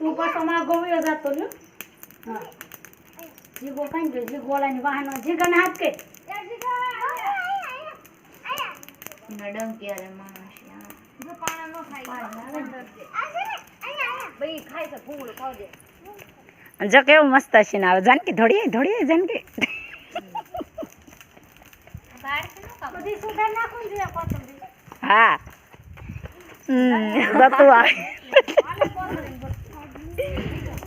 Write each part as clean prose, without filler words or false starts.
તું પાછો માં ગોવ્યો જાતો ને હા જીગો કાઈ ગયો જીગોલાની વાહનો જીગાને હાથ કે મેડમ ક્યારે માણસ જો પાણા નો ખાય ભાઈ ખાય તો ફૂલ ખાવ દે જો કેવું મસ્ત છે ને આવે જાનકી ધોડીએ જાનકી બહાર કે નો કામ બધી સુધાર નાખું જોઈએ કોથમરી હા બતું આવે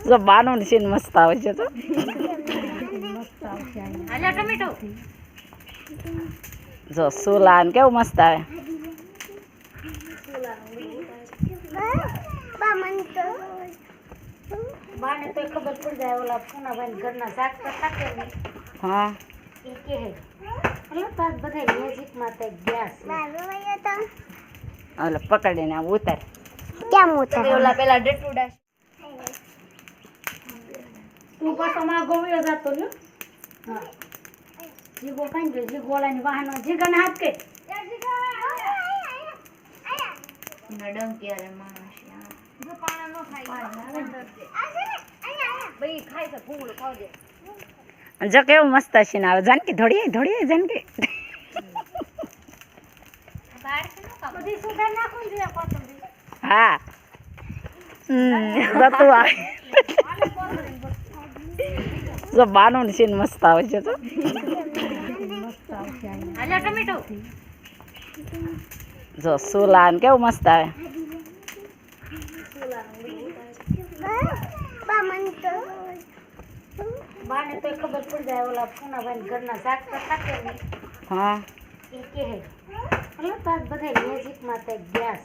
જો બાનું સીન મસ્ત આવે છે તો આલા ટમેટો જો સુલાન કેવું મસ્ત આવે બાને તો ખબર પડી જાય ઓલા પૂનાભાઈ ઘરના શાક કરતા કે નહીં હા એ કે હે એટલે પાસ બધા મેજિકમાં તો ગેસ ઓલે પકડીને આમ ઉતાર કેમ ઉતરે ઓલા પેલા ડટુડા તું પાછો માં ગોવ્યો જાતો ને હા જીગો કાઈ ગયો જીગોલાની વાહનો જીગાને હાથ કે મેડમ ક્યારે માણસ જો પાણા નો ખાય ભાઈ ખાય તો ફૂલ ખાવ દે જો કેવું મસ્ત છે ને આવે જાનકી ધોડીએ જાનકી બહાર કે નો કામ બધી સુધાર નાખું જોઈએ કોથમરી હા બતું આવે જો બાનું સીન મસ્ત આવે છે તો આલા ટમેટો જો સુલાન કેવું મસ્ત આવે બાને તો ખબર પડી જાય ઓલા પૂનાભાઈ ઘરના શાક કરતા કે નહીં હા એ કે હે એટલે પાસ બધા મેજિકમાં તો ગેસ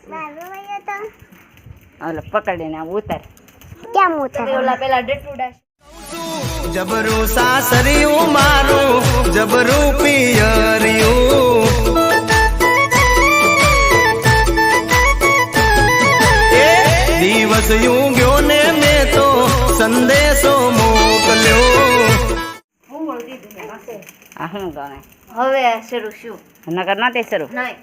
ઓલે પકડીને આમ ઉતાર કેમ ઉતરે ઓલા પેલા ડટુડા જબરું સાસરિયું મારું જબરું પિયરિયું દિવસ યું ગયો ને મેં તો સંદેશો મોકલ્યો ફૂલ દીધું ને પાસે આ શું ગણે હવે શરૂ શું નગર નથી શરૂ નહીં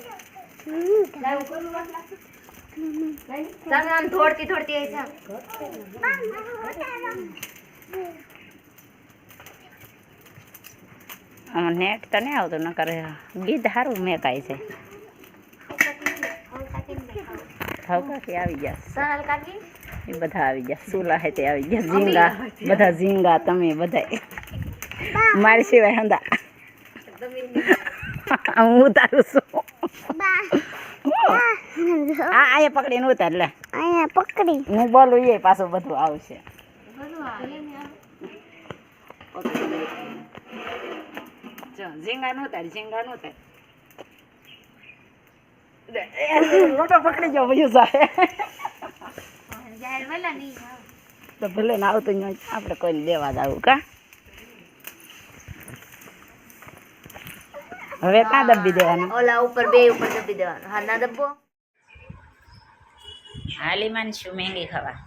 ચાલ થોડતી આવી જા નેટ તો નહીં આવતું નકર ગીત સારું મેકાય છે ઠવકાથી આવી ગયા સોનલ કાકી એ બધા આવી ગયા સુલા હે તે આવી ગયા ઝીંગા બધા ઝીંગા તમે બધા મારી સિવાય હંદા હું ઉતારું છું આ અહીંયા પકડીને ઉતાર લે અહીંયા પકડી હું બોલું એ પાછું બધું આવશે ઝીંગા નો ઉતાર લોટો પકડી જાઓ બધું સાહેબ જાહેર વેલા નહીં તો ભલે ને આવતું ન હોય આપણે કોઈને દેવા જ આવું કા હવે કાં દબી દેવાનું ઓલા ઉપર બે ઉપર દબી દેવાનો હા ના દબો હાલીમાન શું મહેંગી ખાવા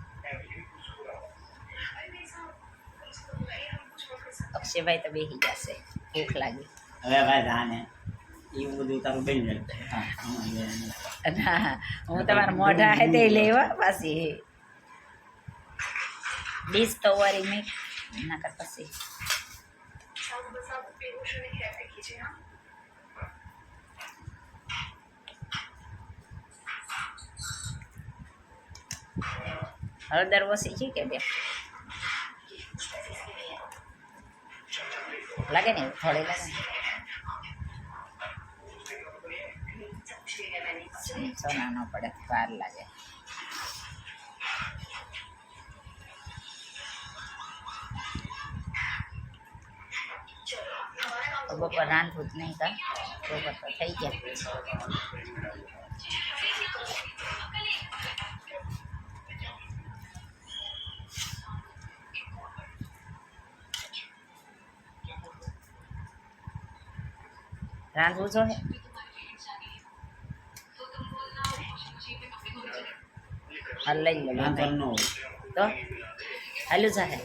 અક્ષયભાઈ તો બેસી જશે ભૂખ લાગી હવે ભાઈ જાને એવું બધું તારું બની જાય હું તમારા મોઢા હે તે લેવા પાછી ડીશ તો વારી મેં ના કર પછી હળદર ઓછી છે કે બે લાગે ને થોડી લાગે સોના ન પડે વાર લાગે બપોર રાંધવું જ નહીં કા બપોર તો થઈ ગયા રાંધવું જો હે હાલ લઈ લો ન તો હાલું જાહે